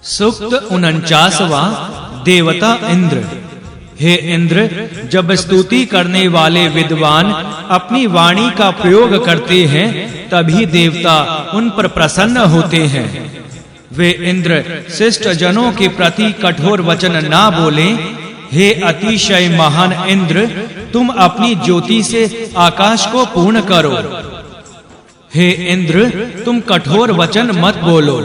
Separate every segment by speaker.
Speaker 1: सूक्त 49वां देवता इंद्र। हे इंद्र, जब स्तुति करने वाले विद्वान अपनी वाणी का प्रयोग करते हैं तभी देवता उन पर प्रसन्न होते हैं। वे इंद्र शिष्ट जनों के प्रति कठोर वचन ना बोलें। हे अतिशय महान इंद्र, तुम अपनी ज्योति से आकाश को पूर्ण करो। हे इंद्र, तुम कठोर वचन मत बोलो।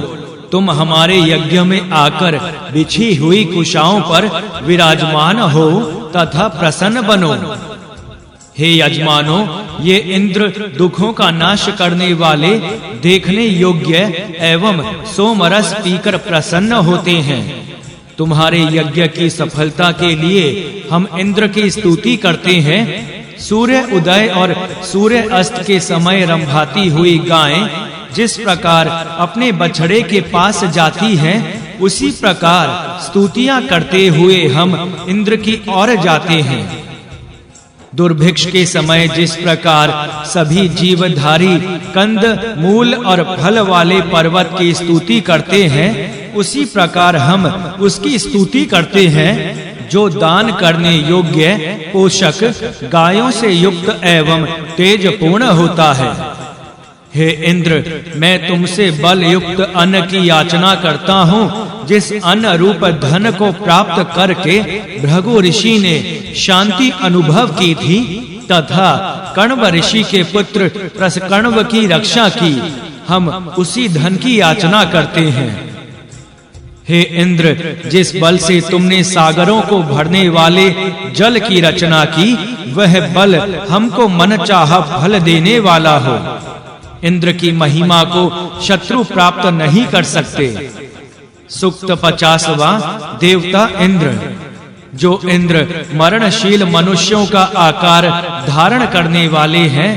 Speaker 1: तुम हमारे यज्ञ में आकर बिछी हुई कुशाओं पर विराजमान हो तथा प्रसन्न बनो। हे यजमानों, ये इंद्र दुखों का नाश करने वाले, देखने योग्य एवं सोमरस पीकर प्रसन्न होते हैं। तुम्हारे यज्ञ की सफलता के लिए हम इंद्र की स्तुति करते हैं। सूर्य उदय और सूर्य अस्त के समय रंभाती हुई गायें जिस प्रकार अपने बछड़े के पास जाती हैं, उसी प्रकार स्तुतियां करते हुए हम इंद्र की ओर जाते हैं। दुर्भिक्ष के समय जिस प्रकार सभी जीवधारी कंद, मूल और फल वाले पर्वत की स्तुति करते हैं, उसी प्रकार हम उसकी स्तुति करते हैं जो दान करने योग्य, पोषक, गायों से युक्त एवं तेजपूर्ण होता है। हे इंद्र, मैं तुमसे बल युक्त अन्न की याचना करता हूँ, जिस अन्न रूप धन को प्राप्त करके भृगु ऋषि ने शांति अनुभव की थी तथा कण्व ऋषि के पुत्र प्रसकण्व की रक्षा की। हम उसी धन की याचना करते हैं। हे इंद्र, जिस बल से तुमने सागरों को भरने वाले जल की रचना की, वह बल हमको मनचाहा फल देने वाला हो। इंद्र की महिमा को शत्रु प्राप्त नहीं कर सकते। सूक्त 50वां देवता इंद्र। जो इंद्र मरणशील मनुष्यों का आकार धारण करने वाले हैं,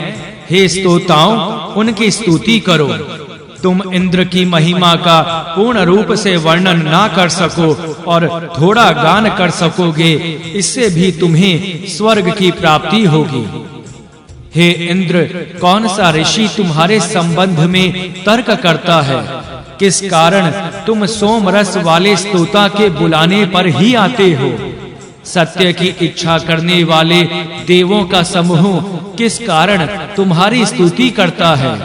Speaker 1: हे स्तोताओं, उनकी स्तुति करो। तुम इंद्र की महिमा का पूर्ण रूप से वर्णन ना कर सको और थोड़ा गान कर सकोगे, इससे भी तुम्हें स्वर्ग की प्राप्ति होगी। हे इंद्र, कौन सा ऋषि तुम्हारे संबंध में तर्क करता है? किस कारण तुम सोमरस वाले स्तोता के बुलाने पर ही आते हो? सत्य की इच्छा करने वाले देवों का समूह किस कारण तुम्हारी स्तुति करता है?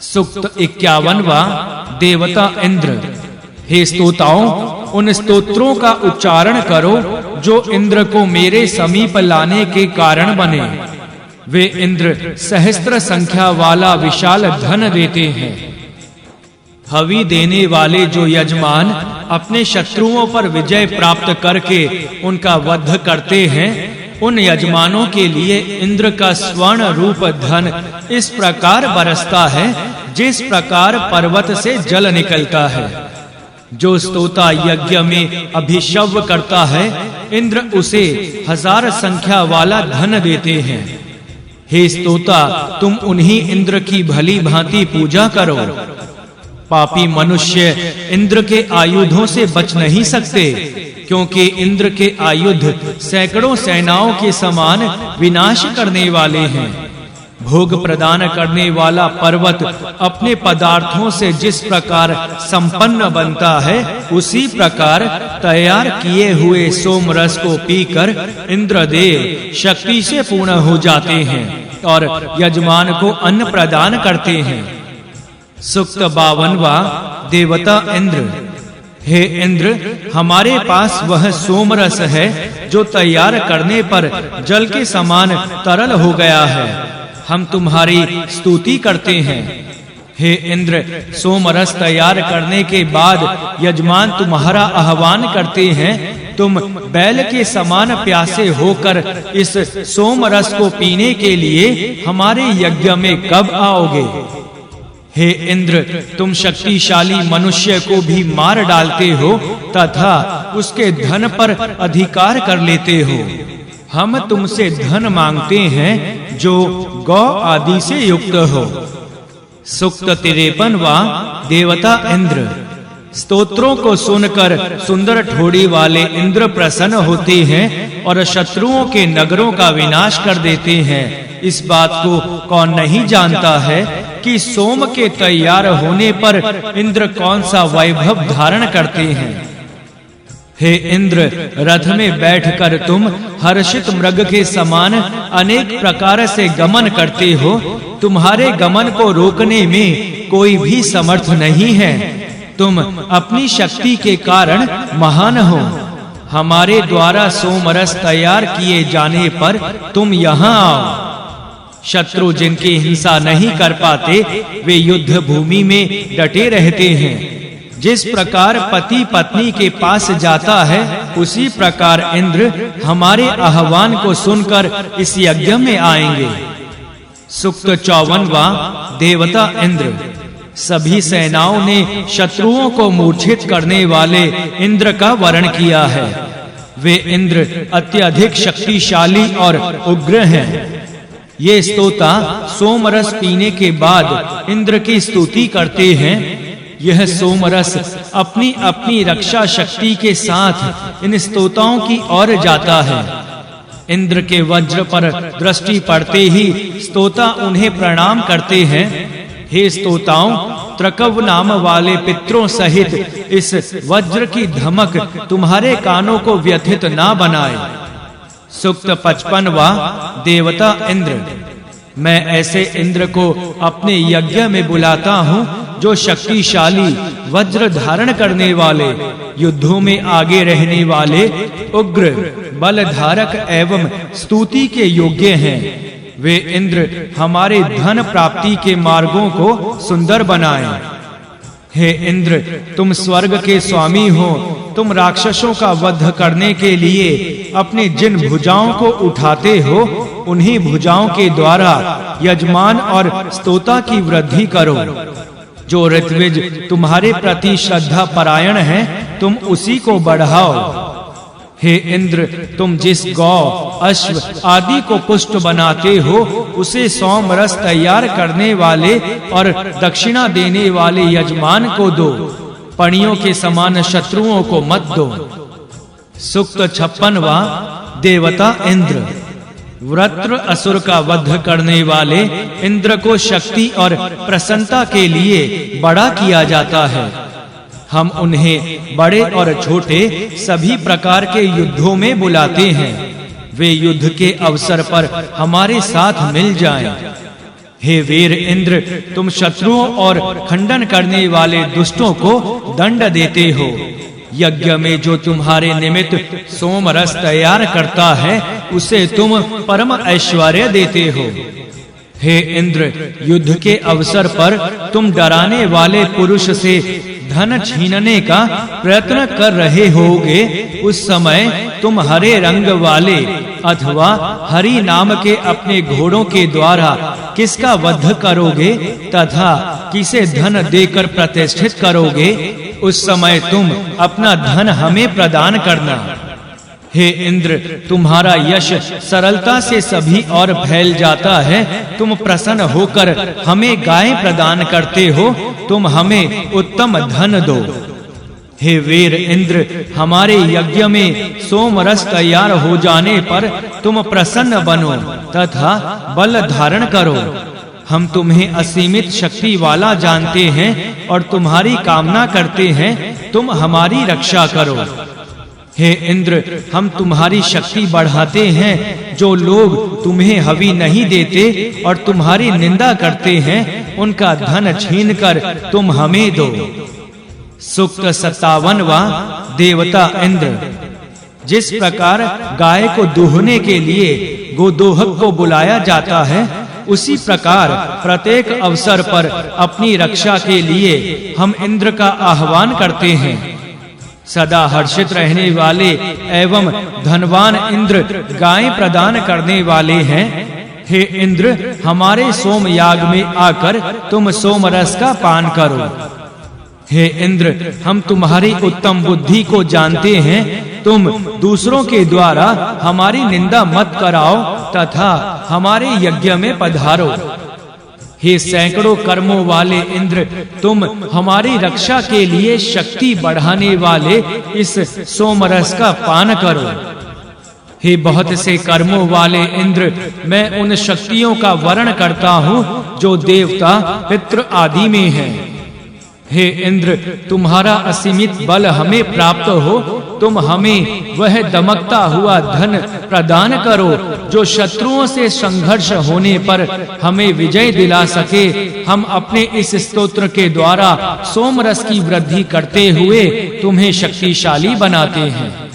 Speaker 1: सूक्त 51वां देवता इंद्र। हे स्तोताओं, उन स्तोत्रों का उच्चारण करो जो इंद्र को मेरे समीप लाने के कारण बने। वे इंद्र सहस्त्र संख्या वाला विशाल धन देते हैं। हवि देने वाले जो यजमान अपने शत्रुओं पर विजय प्राप्त करके उनका वध करते हैं, उन यजमानों के लिए इंद्र का स्वर्ण रूप धन इस प्रकार बरसता है जिस प्रकार पर्वत से जल निकलता है। जो स्तोता यज्ञ में अभिषव करता है, इंद्र उसे 1000 संख्या वाला धन देते हैं। हे स्तोता, तुम उन्हीं इंद्र की भली भांति पूजा करो। पापी मनुष्य इंद्र के आयुधों से बच नहीं सकते, क्योंकि इंद्र के आयुध सैकड़ों सेनाओं के समान विनाश करने वाले हैं। भोग प्रदान करने वाला पर्वत अपने पदार्थों से जिस प्रकार संपन्न बनता है, उसी प्रकार तैयार किए हुए सोमरस को पीकर इंद्रदेव शक्ति से पूर्ण हो जाते हैं और यजमान को अन्न प्रदान करते हैं। सूक्त 52वां देवता इंद्र। हे इंद्र, हमारे पास वह सोमरस है जो तैयार करने पर जल के समान तरल हो गया है। हम तुम्हारी स्तुति करते हैं। हे इंद्र, सोमरस तैयार करने के बाद यजमान तुम्हारा आह्वान करते हैं। तुम बैल के समान प्यासे होकर इस सोमरस को पीने के लिए हमारे यज्ञ में कब आओगे? हे इंद्र, तुम शक्तिशाली मनुष्य को भी मार डालते हो तथा उसके धन पर अधिकार कर लेते हो। हम तुमसे धन मांगते हैं जो गौ आदि से युक्त हो। सूक्त 53वां देवता इंद्र। स्तोत्रों को सुनकर सुंदर ठोड़ी वाले इंद्र प्रसन्न होते हैं और शत्रुओं के नगरों का विनाश कर देते हैं। इस बात को कौन नहीं जानता है कि सोम के तैयार होने पर इंद्र कौन सा वैभव धारण करते हैं। हे इंद्र, रथ में बैठकर तुम हर्षित मृग के समान अनेक प्रकार से गमन करते हो। तुम्हारे गमन को रोकने में कोई भी समर्थ नहीं है। तुम अपनी शक्ति के कारण महान हो। हमारे द्वारा सोमरस तैयार किए जाने पर तुम यहाँ आओ। शत्रु जिनकी हिंसा नहीं कर पाते वे युद्ध भूमि में डटे रहते हैं। जिस प्रकार पति पत्नी के पास जाता है उसी प्रकार इंद्र हमारे आह्वान को सुनकर इस यज्ञ में आएंगे। सूक्त 54वां देवता इंद्र। सभी सेनाओं ने शत्रुओं को मूर्छित करने वाले इंद्र का वर्ण किया है। वे इंद्र अत्यधिक शक्तिशाली और उग्र हैं। ये स्तोता सोमरस पीने के बाद इंद्र की स्तुति करते हैं। यह सोमरस अपनी अपनी रक्षा शक्ति के साथ इन स्तोताओं की ओर जाता है। इंद्र के वज्र पर दृष्टि पड़ते ही स्तोता उन्हें प्रणाम करते हैं। हे स्तोताओं, त्रकव नाम वाले पितरों सहित इस वज्र की धमक तुम्हारे कानों को व्यथित ना बनाए। सूक्त 55वां देवता इंद्र। मैं ऐसे इंद्र को अपने यज्ञ में बुलाता हूँ जो शक्तिशाली, वज्र धारण करने वाले, युद्धों में आगे रहने वाले, उग्र, बल धारक एवं स्तुति के योग्य हैं। वे इंद्र हमारे धन प्राप्ति के मार्गों को सुंदर बनाएं। हे इंद्र, तुम स्वर्ग के स्वामी हो। तुम राक्षसों का वध करने के लिए अपनी जिन भुजाओं को उठाते हो उन्हीं भुजाओं के द्वारा यजमान और स्तोता की वृद्धि करो। जो ऋत्विज तुम्हारे प्रति श्रद्धा परायण हैं, तुम उसी को बढ़ाओ। हे इंद्र, तुम जिस गौ, अश्व आदि को पुष्ट बनाते हो उसे सोमरस तैयार करने वाले और दक्षिणा देने वाले यजमान को दो। पणियों के समान शत्रुओं को मत दो। सूक्त 56वां देवता इंद्र। वृत्र असुर का वध करने वाले इंद्र को शक्ति और प्रसन्नता के लिए बड़ा किया जाता है। हम उन्हें बड़े और छोटे सभी प्रकार के युद्धों में बुलाते हैं। वे युद्ध के अवसर पर हमारे साथ मिल जाएं। हे वीर इंद्र, तुम शत्रुओं और खंडन करने वाले दुष्टों को दंड देते हो। यज्ञ में जो तुम्हारे निमित्त सोमरस तैयार करता है उसे तुम परम ऐश्वर्य देते हो। हे इंद्र, युद्ध के अवसर पर तुम डराने वाले पुरुष से धन छीनने का प्रयत्न कर रहे होगे। उस समय तुम हरे रंग वाले अथवा हरि नाम के अपने घोड़ों के द्वारा किसका वध करोगे तथा किसे धन देकर प्रतिष्ठित करोगे, उस समय तुम अपना धन हमें प्रदान करना। हे इंद्र, तुम्हारा यश सरलता से सभी और फैल जाता है। तुम प्रसन्न होकर हमें गाय प्रदान करते हो। तुम हमें उत्तम धन दो। हे वीर इंद्र, हमारे यज्ञ में सोमरस तैयार हो जाने पर तुम प्रसन्न बनो तथा बल धारण करो। हम तुम्हें असीमित शक्ति वाला जानते हैं और तुम्हारी कामना करते हैं तुम हमारी रक्षा करो। हे इंद्र, हम तुम्हारी शक्ति बढ़ाते हैं। जो लोग तुम्हें हवि नहीं देते और तुम्हारी निंदा करते हैं उनका धन छीनकर तुम हमें दो। सूक्त 57वां देवता इंद्र। जिस प्रकार गाय को दूहने के लिए गोदोहक को बुलाया जाता है उसी प्रकार प्रत्येक अवसर पर अपनी रक्षा के लिए हम इंद्र का आह्वान करते हैं। सदा हर्षित रहने वाले एवं धनवान इंद्र गाय प्रदान करने वाले हैं। हे इंद्र, हमारे सोमयाग में आकर तुम सोमरस का पान करो। हे इंद्र, हम तुम्हारी उत्तम बुद्धि को जानते हैं। तुम दूसरों के द्वारा हमारी निंदा मत कराओ तथा हमारे यज्ञ में पधारो। हे सैकड़ों कर्मों वाले इंद्र, तुम हमारी रक्षा के लिए शक्ति बढ़ाने वाले इस सोमरस का पान करो। हे बहुत से कर्मों वाले इंद्र, मैं उन शक्तियों का वर्ण करता हूँ जो देवता पितृ आदि में हैं। हे इंद्र, तुम्हारा असीमित बल हमें प्राप्त हो। तुम हमें वह दमकता हुआ धन प्रदान करो जो शत्रुओं से संघर्ष होने पर हमें विजय दिला सके। हम अपने इस स्तोत्र के द्वारा सोमरस की वृद्धि करते हुए तुम्हें शक्तिशाली बनाते हैं।